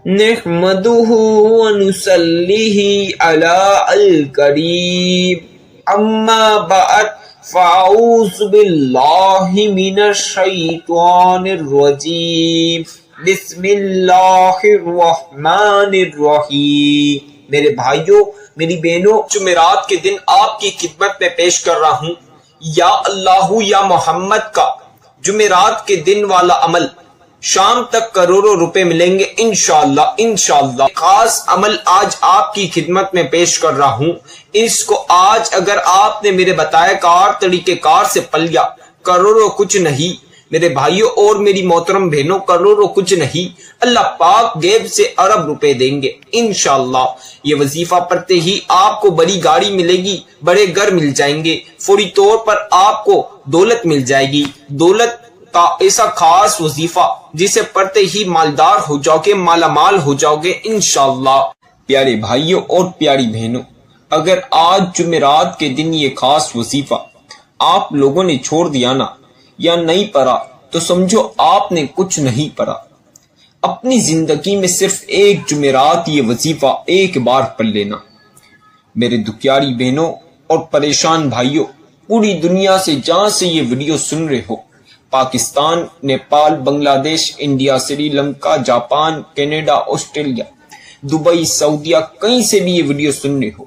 نحمده ونصليه على الكريم اما بعد فاعوذ بالله من الشیطان الرجیم بسم اللہ الرحمن الرحیم۔ میرے بھائیوں، میری بہنوں، جمعرات کے دن آپ کی خدمت میں پیش کر رہا ہوں یا اللہ یا محمد کا جمعرات کے دن والا عمل۔ شام تک کروڑوں روپے ملیں گے انشاءاللہ۔ خاص عمل آج آپ کی خدمت میں پیش کر رہا ہوں۔ اس کو آج اگر آپ نے میرے بتائے طریقے کار سے پل لیا، کروڑوں کچھ نہیں میرے بھائیوں اور میری محترم بہنوں، کروڑوں کچھ نہیں، اللہ پاک غیب سے ارب روپے دیں گے انشاءاللہ۔ یہ وظیفہ پڑھتے ہی آپ کو بڑی گاڑی ملے گی، بڑے گھر مل جائیں گے، فوری طور پر آپ کو دولت مل جائے گی۔ دولت کا ایسا خاص وظیفہ جسے پڑھتے ہی مالدار ہو جاؤ گے، مالا مال ہو جاؤ گے انشاءاللہ۔ پیارے بھائیوں اور پیاری بہنوں، اگر آج جمعرات کے دن یہ خاص وظیفہ آپ لوگوں نے چھوڑ دیا نا یا نہیں پڑھا تو سمجھو آپ نے کچھ نہیں پڑھا۔ اپنی زندگی میں صرف ایک جمعرات یہ وظیفہ ایک بار پڑھ لینا۔ میرے دکھیاری بہنوں اور پریشان بھائیوں، پوری دنیا سے جہاں سے یہ ویڈیو سن رہے ہو، Pakistan, Nepal, Bangladesh, India, Sri Lanka, Japan, Canada, Australia, Dubai, سعودیہ، کہیں سے بھی یہ ویڈیو سن رہے ہو،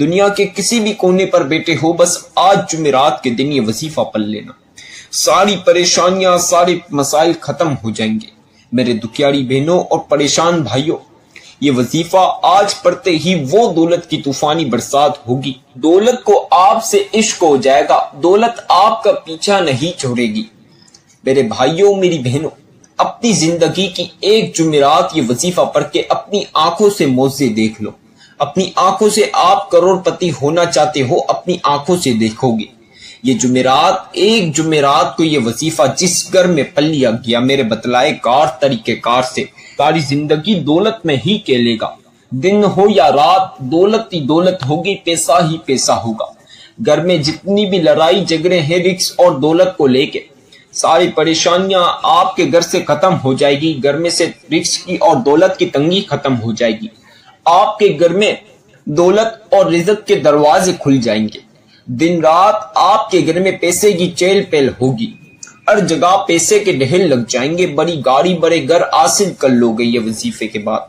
دنیا کے کسی بھی کونے پر بیٹھے ہو، بس آج جمعرات کے دن یہ وظیفہ پڑھ لینا، ساری پریشانیاں، سارے مسائل ختم ہو جائیں گے۔ میرے دکھیاری بہنوں اور پریشان بھائیوں، یہ وظیفہ آج پڑھتے ہی وہ دولت کی طوفانی برسات ہوگی۔ دولت کو آپ سے عشق ہو جائے گا، دولت آپ کا پیچھا نہیں چھوڑے گی۔ میرے بھائیوں، میری بہنوں، اپنی زندگی کی ایک جمعرات یہ وظیفہ پڑھ کے اپنی آنکھوں سے معجزے دیکھ لو۔ اپنی آنکھوں سے آپ کروڑ پتی ہونا چاہتے ہو، اپنی آنکھوں سے دیکھو گے۔ یہ جمعرات، ایک جمعرات کو یہ وظیفہ جس گھر میں پل لیا گیا میرے بتلائے طریقے کار سے، ساری زندگی دولت میں ہی کھیلے گا۔ دن ہو یا رات، دولت ہی دولت ہوگی، پیسہ ہی پیسہ ہوگا۔ گھر میں جتنی بھی لڑائی جھگڑے ہیں رزق اور دولت کو لے کے، ساری پریشانیاں آپ کے گھر سے ختم ہو جائے گی۔ گھر میں سے رزق کی اور دولت کی تنگی ختم ہو جائے گی۔ آپ کے گھر میں دولت اور رزق کے دروازے کھل جائیں گے۔ دن رات آپ کے گھر میں پیسے کی چہل پہل ہوگی، ہر جگہ پیسے کے ڈھیر لگ جائیں گے، بڑی گاڑی بڑے گھر حاصل کر لو گے یہ وظیفے کے بعد۔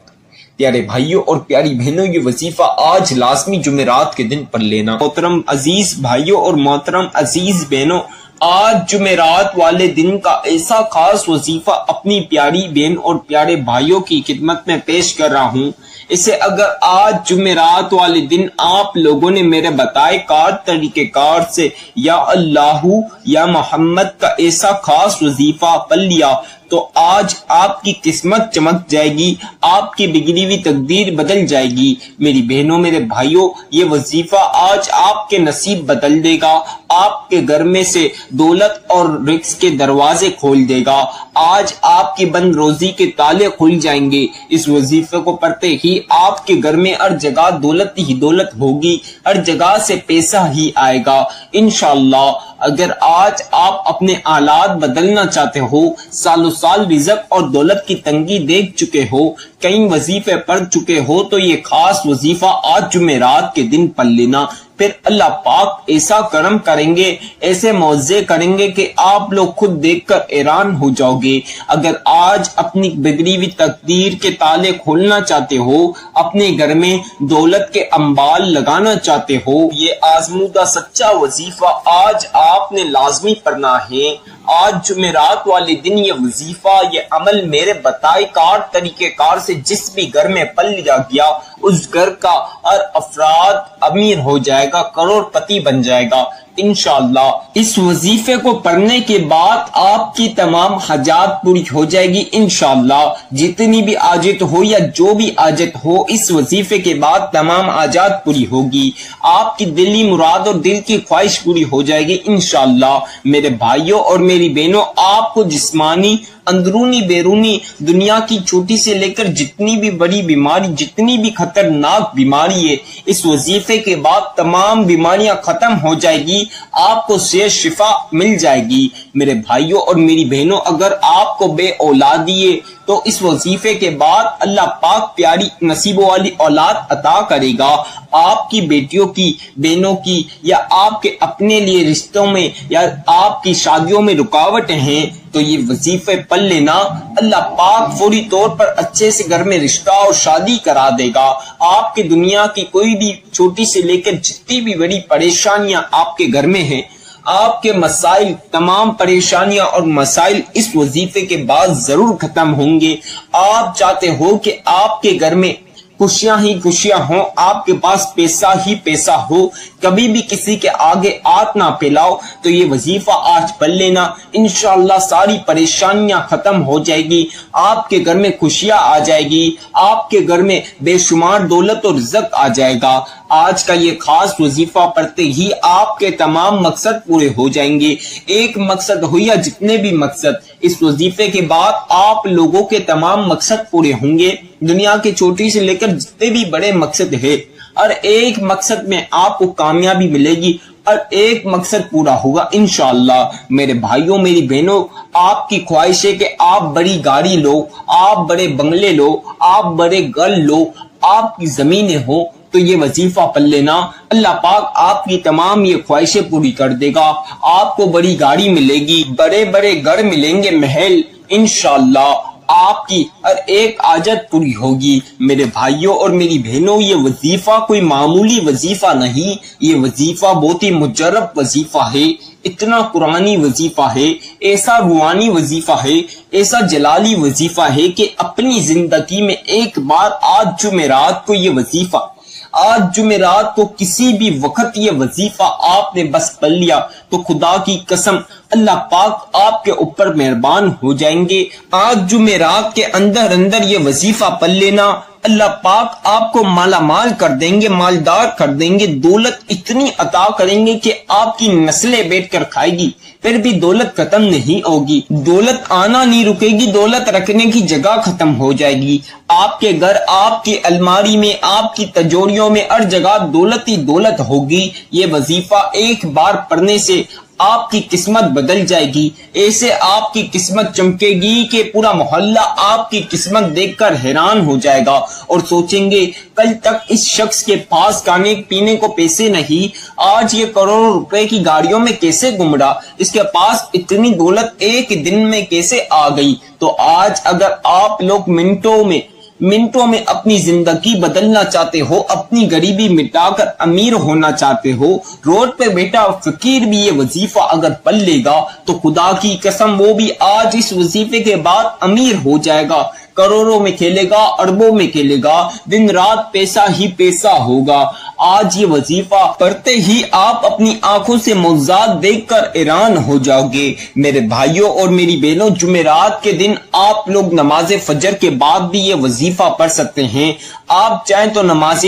پیارے بھائیوں اور پیاری بہنوں، یہ وظیفہ آج لازمی جمعرات کے دن پڑھ لینا۔ محترم عزیز بھائیوں اور محترم عزیز بہنوں، آج جمعرات والے دن کا ایسا خاص وظیفہ اپنی پیاری بہن اور پیارے بھائیوں کی خدمت میں پیش کر رہا ہوں۔ اسے اگر آج جمعرات والے دن آپ لوگوں نے میرے بتائے طریقے کار سے یا اللہ یا محمد کا ایسا خاص وظیفہ پڑھ لیا تو آج آپ کی قسمت چمک جائے گی، آپ کی بگڑی ہوئی تقدیر بدل جائے گی۔ میری بہنوں، میرے بھائیوں، یہ وظیفہ آج آپ کے نصیب بدل دے گا، آپ کے گھر میں سے دولت اور رزق کے دروازے کھول دے گا۔ آج آپ کی بند روزی کے تالے کھل جائیں گے۔ اس وظیفے کو پڑھتے ہی آپ کے گھر میں ہر جگہ دولت ہی دولت ہوگی، ہر جگہ سے پیسہ ہی آئے گا انشاءاللہ۔ اگر آج آپ اپنے حالات بدلنا چاہتے ہو، سالوں سال رزق اور دولت کی تنگی دیکھ چکے ہو، کئی وظیفے پڑھ چکے ہو، تو یہ خاص وظیفہ آج جمعرات کے دن پڑھ لینا۔ پھر اللہ پاک ایسا کرم کریں گے، ایسے معجزے کریں گے کہ آپ لوگ خود دیکھ کر حیران ہو جاؤ گے۔ اگر آج اپنی بگڑی ہوئی تقدیر کے تالے کھولنا چاہتے ہو، اپنے گھر میں دولت کے انبار لگانا چاہتے ہو، یہ آزمودہ سچا وظیفہ آج آپ نے لازمی پڑھنا ہے۔ آج جمعرات والے دن یہ وظیفہ، یہ عمل میرے بتائے طریقے کار سے جس بھی گھر میں پل لیا گیا، اس گھر کا ہر افراد امیر ہو جائے گا، کروڑ پتی بن جائے گا انشاءاللہ۔ اس وظیفے کو پڑھنے کے بعد آپ کی تمام حاجات پوری ہو جائے گی انشاءاللہ۔ جتنی بھی حاجت ہو یا جو بھی حاجت ہو، اس وظیفے کے بعد تمام حاجات پوری ہوگی، آپ کی دلی مراد اور دل کی خواہش پوری ہو جائے گی انشاءاللہ۔ میرے بھائیوں اور میری بہنوں، آپ کو جسمانی، اندرونی، بیرونی دنیا کی چھوٹی سے لے کر جتنی بھی بڑی بیماری، جتنی بھی خطرناک بیماری ہے، اس وظیفے کے بعد تمام بیماریاں ختم ہو جائے گی، آپ کو صحت شفا مل جائے گی۔ میرے بھائیوں اور میری بہنوں، اگر آپ کو بے اولادی ہے، تو اس وظیفے کے بعد اللہ پاک پیاری نصیبوں والی اولاد عطا کرے گا. آپ کی بیٹیوں کی، بہنوں کی، یا آپ کے اپنے لیے رشتوں میں یا آپ کی شادیوں میں رکاوٹیں ہیں تو یہ وظیفے پڑھ لینا، اللہ پاک فوری طور پر اچھے سے گھر میں رشتہ اور شادی کرا دے گا. آپ کے دنیا کی کوئی بھی چھوٹی سے لے کر جتنی بھی بڑی پریشانیاں آپ کے گھر میں ہیں، آپ کے مسائل، تمام پریشانیاں اور مسائل اس وظیفے کے بعد ضرور ختم ہوں گے. آپ چاہتے ہو کہ آپ کے گھر میں خوشیاں ہی خوشیاں ہوں، آپ کے پاس پیسہ ہی پیسہ ہو، کبھی بھی کسی کے آگے ہاتھ نہ پھیلاؤ، تو یہ وظیفہ آج پڑھ لینا، انشاءاللہ ساری پریشانیاں ختم ہو جائے گی. آپ کے گھر میں خوشیاں آ جائے گی، آپ کے گھر میں بے شمار دولت اور رزق آ جائے گا. آج کا یہ خاص وظیفہ پڑھتے ہی آپ کے تمام مقصد پورے ہو جائیں گے. ایک مقصد ہو یا جتنے بھی مقصد، اس وظیفے کے بعد آپ لوگوں کے تمام مقصد پورے ہوں گے. دنیا کے چھوٹی سے لے کر جتنے بھی بڑے مقصد ہے، اور ایک مقصد میں آپ کو کامیابی ملے گی اور ایک مقصد پورا ہوگا انشاءاللہ. میرے بھائیوں، میری بہنوں، آپ کی خواہش ہے کہ آپ بڑی گاڑی لو، آپ بڑے بنگلے لو، آپ بڑے گھر لو، آپ کی زمینیں ہو، تو یہ وظیفہ پڑھ لینا، اللہ پاک آپ کی تمام یہ خواہشیں پوری کر دے گا. آپ کو بڑی گاڑی ملے گی، بڑے بڑے گھر ملیں گے، محل، انشاءاللہ آپ کی ہر ایک حاجت پوری ہوگی. میرے بھائیوں اور میری بہنوں، یہ وظیفہ کوئی معمولی وظیفہ نہیں، یہ وظیفہ بہت ہی مجرب وظیفہ ہے، اتنا قرآنی وظیفہ ہے، ایسا روحانی وظیفہ ہے، ایسا جلالی وظیفہ ہے کہ اپنی زندگی میں ایک بار آج جمعرات کو یہ وظیفہ، آج جمعرات کو کسی بھی وقت یہ وظیفہ آپ نے بس پڑھ لیا تو خدا کی قسم اللہ پاک آپ کے اوپر مہربان ہو جائیں گے. آج جمعرات کے اندر یہ وظیفہ پڑھ لینا، اللہ پاک آپ کو مالا مال کر دیں گے، مالدار کر دیں گے، دولت اتنی عطا کریں گے کہ آپ کی نسلیں بیٹھ کر کھائے گی، پھر بھی دولت ختم نہیں ہوگی، دولت آنا نہیں رکے گی، دولت رکھنے کی جگہ ختم ہو جائے گی. آپ کے گھر، آپ کی الماری میں، آپ کی تجوریوں میں ہر جگہ دولت ہی دولت ہوگی. یہ وظیفہ ایک بار پڑھنے سے آپ کی قسمت بدل جائے گی، ایسے آپ کی قسمت چمکے گی کہ پورا محلہ آپ کی قسمت دیکھ کر حیران ہو جائے گا اور سوچیں گے کل تک اس شخص کے پاس کھانے پینے کو پیسے نہیں، آج یہ کروڑوں روپے کی گاڑیوں میں کیسے گھوم رہا، اس کے پاس اتنی دولت ایک دن میں کیسے آ گئی. تو آج اگر آپ لوگ منٹوں میں اپنی زندگی بدلنا چاہتے ہو، اپنی غریبی مٹا کر امیر ہونا چاہتے ہو، روڈ پہ بیٹھا فقیر بھی یہ وظیفہ اگر پڑھ لے گا تو خدا کی قسم وہ بھی آج اس وظیفے کے بعد امیر ہو جائے گا، کروڑوں میں کھیلے گا، اربوں میں کھیلے گا، دن رات پیسہ ہی پیسہ ہوگا. آج یہ وظیفہ پڑھتے ہی آپ اپنی آنکھوں سے معجزات دیکھ کر حیران ہو جاؤ گے. میرے بھائیوں اور میری بہنوں، جمعرات کے دن آپ لوگ نماز فجر کے بعد بھی یہ وظیفہ پڑھ سکتے ہیں. آپ چاہیں تو نماز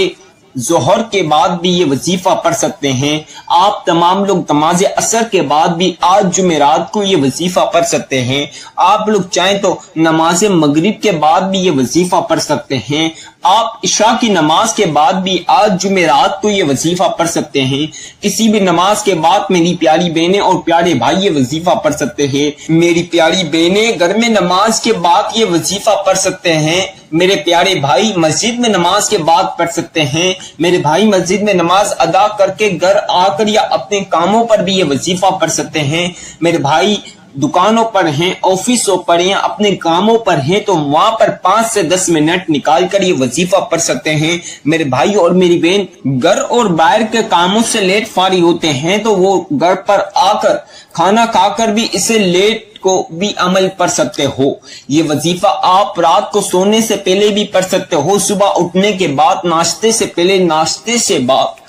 ظہر کے بعد بھی یہ وظیفہ پڑھ سکتے ہیں. آپ تمام لوگ نماز عصر کے بعد بھی آج جمعرات کو یہ وظیفہ پڑھ سکتے ہیں. آپ لوگ چاہیں تو نماز مغرب کے بعد بھی یہ وظیفہ پڑھ سکتے ہیں. آپ عشاء کی نماز کے بعد بھی آج جمعرات کو یہ وظیفہ پڑھ سکتے ہیں. کسی بھی نماز کے بعد میری پیاری بہنیں اور پیارے بھائی یہ وظیفہ پڑھ سکتے ہیں. میری پیاری بہنیں گھر میں نماز کے بعد یہ وظیفہ پڑھ سکتے ہیں. میرے پیارے بھائی مسجد میں نماز کے بعد پڑھ سکتے ہیں. میرے بھائی مسجد میں نماز ادا کر کے گھر آ کر یا اپنے کاموں پر بھی یہ وظیفہ پڑھ سکتے ہیں. میرے بھائی دکانوں پر ہیں، آفسوں پر ہیں، اپنے کاموں پر ہیں تو وہاں پر 5 سے 10 منٹ نکال کر یہ وظیفہ پڑھ سکتے ہیں. میرے بھائی اور میری بہن گھر اور باہر کے کاموں سے لیٹ فارغ ہوتے ہیں تو وہ گھر پر آ کر کھانا کھا کر بھی اسے لیٹ کو بھی عمل پڑھ سکتے ہو. یہ وظیفہ آپ رات کو سونے سے پہلے بھی پڑھ سکتے ہو، صبح اٹھنے کے بعد، ناشتے سے پہلے، ناشتے سے بعد،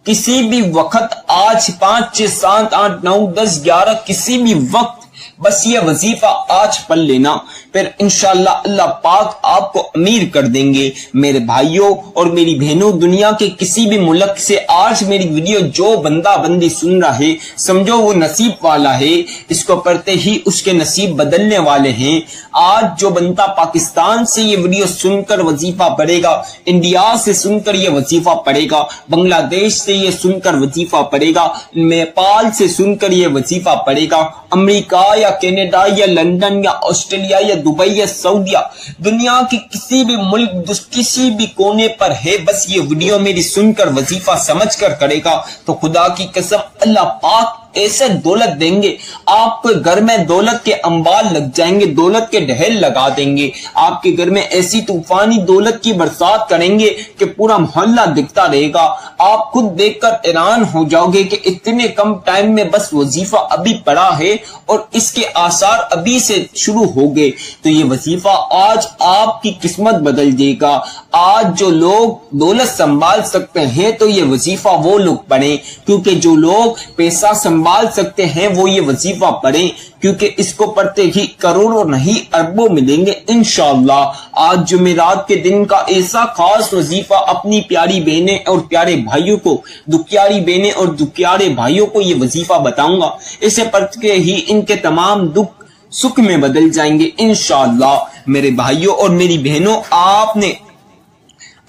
کسی بھی وقت، آج 5 6 7 8 9 10 11 کسی بھی وقت بس یہ وظیفہ آج پڑھ لینا، پھر انشاءاللہ اللہ پاک آپ کو امیر کر دیں گے. میرے بھائیوں اور میری بہنوں، دنیا کے کسی بھی ملک سے آج میری ویڈیو جو بندہ بندی سن رہا ہے، سمجھو وہ نصیب والا ہے، اس کو پڑھتے ہی اس کے نصیب بدلنے والے ہیں. آج جو بندہ پاکستان سے یہ ویڈیو سن کر وظیفہ پڑھے گا، انڈیا سے سن کر یہ وظیفہ پڑھے گا، بنگلہ دیش سے یہ سن کر وظیفہ پڑھے گا، نیپال سے سن کر یہ وظیفہ پڑھے گا، امریکہ یا کینیڈا یا لندن یا آسٹریلیا یا دبئی یا سعودیہ، دنیا کے کسی بھی ملک کسی بھی کونے پر ہے، بس یہ ویڈیو میری سن کر وظیفہ سمجھ کر کرے گا تو خدا کی قسم اللہ پاک ایسے دولت دیں گے، آپ کے گھر میں دولت کے انبار لگ جائیں گے، دولت کے ڈھیر لگا دیں گے، آپ کے گھر میں ایسی طوفانی دولت کی برسات کریں گے کہ پورا محلہ دکھتا رہے گا۔ آپ خود دیکھ کر حیران ہو جاؤ گے کہ اتنے کم ٹائم میں بس وظیفہ ابھی پڑا ہے اور اس کے آثار ابھی سے شروع ہو گئے۔ تو یہ وظیفہ آج آپ کی قسمت بدل دے گا۔ آج جو لوگ دولت سنبھال سکتے ہیں تو یہ وظیفہ وہ لوگ پڑھیں، کیونکہ جو لوگ پیسہ سنبھال سکتے ہیں وہ یہ وظیفہ پڑھیں، کیونکہ اس کو پڑھتے ہی کروڑوں نہیں اربوں ملیں گے انشاءاللہ۔ آج جمعرات کے دن کا ایسا خاص وظیفہ اپنی پیاری بہنیں اور پیارے بھائیوں کو، دکھیاری بہنیں اور دکھیارے بھائیوں کو یہ وظیفہ بتاؤں گا، اسے پڑھ کے ہی ان کے تمام دکھ سکھ میں بدل جائیں گے انشاءاللہ۔ میرے بھائیوں اور میری بہنوں، آپ نے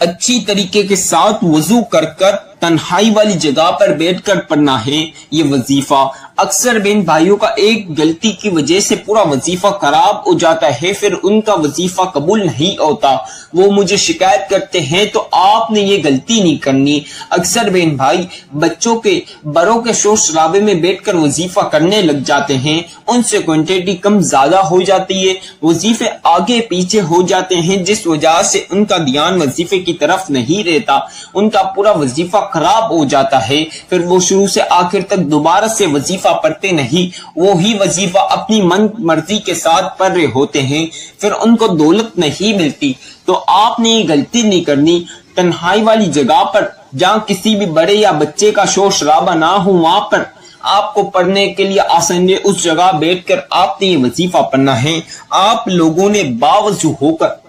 اچھی طریقے کے ساتھ وضو کر کر تنہائی والی جگہ پر بیٹھ کر پڑھنا ہے یہ وظیفہ۔ اکثر بہن بھائیوں کا ایک غلطی کی وجہ سے پورا وظیفہ خراب ہو جاتا ہے، پھر ان کا وظیفہ قبول نہیں ہوتا، وہ مجھے شکایت کرتے ہیں، تو آپ نے یہ غلطی نہیں کرنی۔ اکثر بہن بھائی بچوں کے بڑوں کے شور شرابے میں بیٹھ کر وظیفہ کرنے لگ جاتے ہیں، ان سے کوانٹٹی کم زیادہ ہو جاتی ہے، وظیفے آگے پیچھے ہو جاتے ہیں، جس وجہ سے ان کا دھیان وظیفے کی طرف نہیں رہتا، ان کا پورا وظیفہ خراب ہو جاتا ہے، پھر وہ شروع سے آخر تک دوبارہ سے وظیفہ پڑھتے نہیں، وہی وظیفہ اپنی من مرضی کے ساتھ پڑھ رہے ہوتے ہیں، پھر ان کو دولت نہیں ملتی۔ تو آپ نے یہ غلطی نہیں کرنی، تنہائی والی جگہ پر جہاں کسی بھی بڑے یا بچے کا شور شرابہ نہ ہو، وہاں پر آپ کو پڑھنے کے لیے آسان ہے، اس جگہ بیٹھ کر آپ نے یہ وظیفہ پڑھنا ہے۔ آپ لوگوں نے باوضو ہو کر،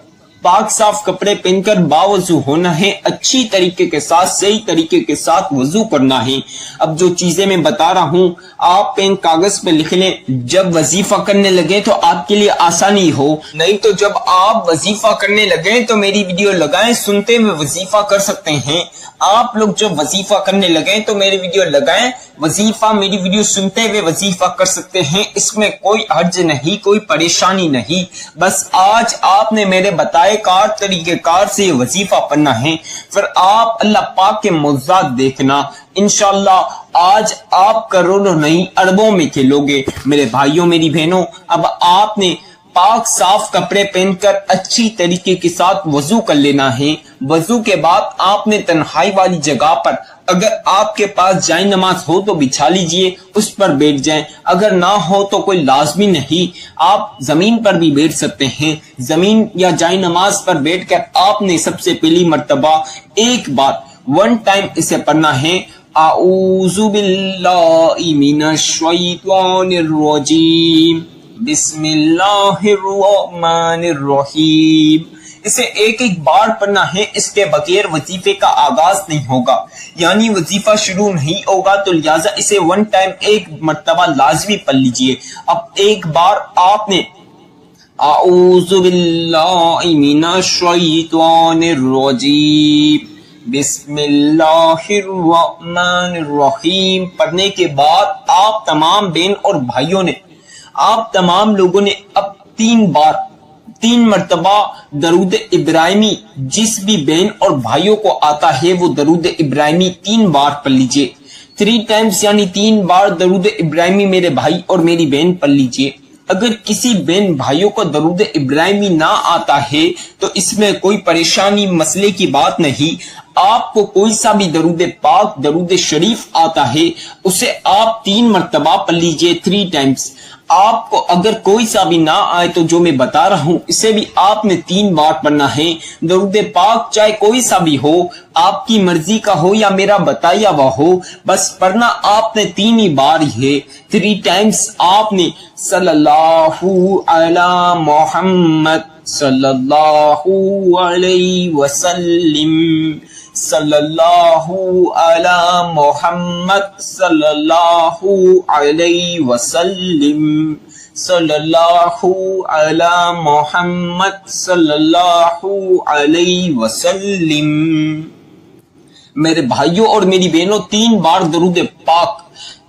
پاک صاف کپڑے پہن کر باوضو ہونا ہے، اچھی طریقے کے ساتھ صحیح طریقے کے ساتھ وضو کرنا ہے۔ اب جو چیزیں میں بتا رہا ہوں آپ پین کاغذ پہ لکھ لیں، جب وظیفہ کرنے لگے تو آپ کے لیے آسانی ہو، نہیں تو جب آپ وظیفہ کرنے لگے تو میری ویڈیو لگائیں، سنتے ہوئے وظیفہ کر سکتے ہیں۔ آپ لوگ جب وظیفہ کرنے لگے تو میری ویڈیو لگائیں، وظیفہ میری ویڈیو سنتے ہوئے وظیفہ کر سکتے ہیں، اس میں کوئی حرج نہیں، کوئی پریشانی نہیں۔ بس آج آپ نے میرے بتائے کار طریقے کار سے یہ وظیفہ پڑھنا ہے، پھر آپ اللہ پاک کے معجزات دیکھنا انشاءاللہ۔ آج آپ کروڑوں نہیں اربوں میں کھیلو گے۔ میرے بھائیوں میری بہنوں، اب آپ نے پاک صاف کپڑے پہن کر اچھی طریقے کے ساتھ وضو کر لینا ہے۔ وضو کے بعد آپ نے تنہائی والی جگہ پر، اگر آپ کے پاس جائے نماز ہو تو بچھا لیجئے، اس پر بیٹھ جائیں، اگر نہ ہو تو کوئی لازمی نہیں، آپ زمین پر بھی بیٹھ سکتے ہیں۔ زمین یا جائے نماز پر بیٹھ کر آپ نے سب سے پہلی مرتبہ ایک بار 1 ٹائم اسے پڑھنا ہے، اعوذ باللہ من الشیطان الرجیم، بسم اللہ الرحمن الرحیم۔ اسے ایک بار پڑھنا ہے، اس کے بغیر وظیفے کا آغاز نہیں ہوگا، یعنی وظیفہ شروع نہیں ہوگا، تو لہٰذا اسے 1 ٹائم ایک مرتبہ لازمی پڑھ لیجئے۔ اب ایک بار آپ نے اعوذ باللہ من الشیطان الرجیم، بسم اللہ الرحمن الرحیم پڑھنے کے بعد آپ تمام بہن اور بھائیوں نے، آپ تمام لوگوں نے اب 3 مرتبہ درود ابراہیمی، جس بھی بہن اور بھائیوں کو آتا ہے وہ درود ابراہیمی 3 بار پڑھ لیجئے، 3 ٹائمز یعنی 3 بار درود ابراہیمی میرے بھائی اور میری بہن پڑھ لیجئے۔ اگر کسی بہن بھائیوں کو درود ابراہیمی نہ آتا ہے تو اس میں کوئی پریشانی مسئلے کی بات نہیں، آپ کو کوئی سا بھی درود پاک درود شریف آتا ہے اسے آپ 3 مرتبہ پڑھ لیجئے، 3 ٹائمز۔ آپ کو اگر کوئی سا بھی نہ آئے تو جو میں بتا رہا ہوں اسے بھی آپ نے 3 بار پڑھنا ہے۔ درود پاک چاہے کوئی سا بھی ہو، آپ کی مرضی کا ہو یا میرا بتایا ہوا ہو، بس پڑھنا آپ نے 3 ہی بار ہی ہے، 3 ٹائمز۔ آپ نے صلی اللہ علی محمد صلی اللہ علیہ وسلم، صلی اللہ علی محمد صلی اللہ علیہ وسلم، صلی اللہ علی محمد صلی اللہ علیہ وسلم۔ میرے بھائیوں اور میری بہنوں 3 بار درود پاک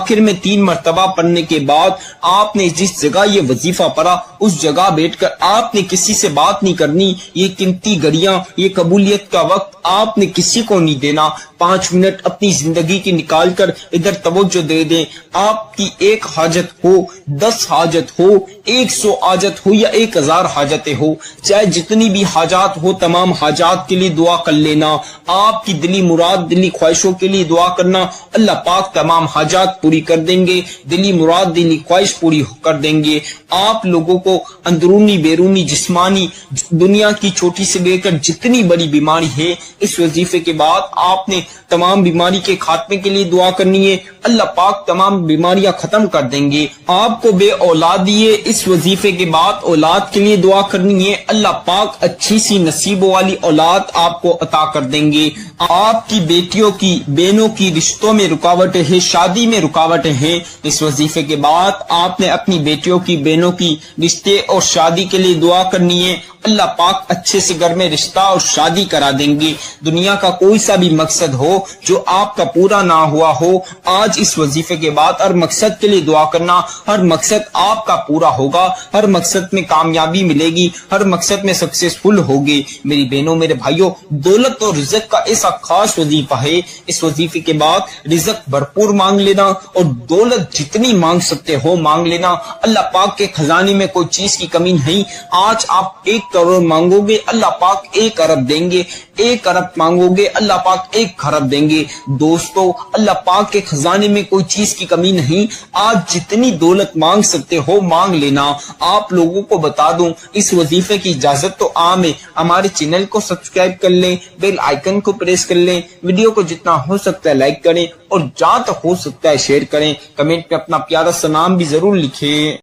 آخر میں 3 مرتبہ پڑھنے کے بعد آپ نے جس جگہ یہ وظیفہ پڑھا اس جگہ بیٹھ کر آپ نے کسی سے بات نہیں کرنی. یہ قیمتی گھڑیاں، یہ قبولیت کا وقت آپ نے کسی کو نہیں دینا. 5 منٹ اپنی زندگی کی نکال کر ادھر توجہ دے دیں. آپ کی 1 حاجت ہو، 10 حاجت ہو، 100 حاجت ہو یا 1000 حاجتیں ہو، چاہے جتنی بھی حاجات ہو، تمام حاجات کے لیے دعا کر لینا. آپ کی دلی مراد، دلی خواہشوں کے لیے دعا کرنا. اللہ پاک تمام حاجات پوری کر دیں گے. دلی مراد، دلی خواہش پوری کر دیں گے. آپ لوگوں کو اندرونی بیرونی جسمانی دنیا کی چھوٹی سے لے کر جتنی بڑی بیماری ہے، اس وظیفے کے بعد آپ نے تمام بیماری کے خاتمے کے لیے دعا کرنی ہے. اللہ پاک تمام بیماریاں ختم کر دیں گے. آپ کو بے اولادی ہے، اس وظیفے کے بعد اولاد کے لیے دعا کرنی ہے. اللہ پاک اچھی سی نصیب والی اولاد آپ کو عطا کر دیں گے. آپ کی بیٹیوں کی، بہنوں کی رشتوں میں رکاوٹیں ہیں، شادی میں رکاوٹیں ہیں، اس وظیفے کے بعد آپ نے اپنی بیٹیوں کی، بہنوں کی رشتے اور شادی کے لیے دعا کرنی ہے. اللہ پاک اچھے سے گھر میں رشتہ اور شادی کرا دیں گے. دنیا کا کوئی سا بھی مقصد ہو جو آپ کا پورا نہ ہوا ہو، آج اس وظیفے کے بعد ہر مقصد کے لیے دعا کرنا. ہر مقصد آپ کا پورا ہوگا، ہر مقصد میں کامیابی ملے گی، ہر مقصد میں سکسیسفل ہوگی. میری بہنوں، میرے بھائیوں، دولت اور رزق کا ایسا خاص وظیفہ ہے. اس وظیفے کے بعد رزق بھرپور مانگ لینا اور دولت جتنی مانگ سکتے ہو مانگ لینا. اللہ پاک کے خزانے میں کوئی چیز کی کمی نہیں. آج آپ 1 کروڑ مانگو گے، اللہ پاک 1 ارب دیں گے. 1 ارب مانگو گے، اللہ پاک 1 خرب دیں گے. دوستو، اللہ پاک کے خزانے میں کوئی چیز کی کمی نہیں. آج جتنی دولت مانگ سکتے ہو مانگ لینا. آپ لوگوں کو بتا دوں، اس وظیفے کی اجازت تو عام ہے. ہمارے چینل کو سبسکرائب کر لیں، بیل آئیکن کو پریس کر لیں، ویڈیو کو جتنا ہو سکتا ہے لائک کریں اور جہاں تک ہو سکتا ہے شیئر کریں. کمنٹ میں اپنا پیارا سا نام بھی ضرور لکھیں.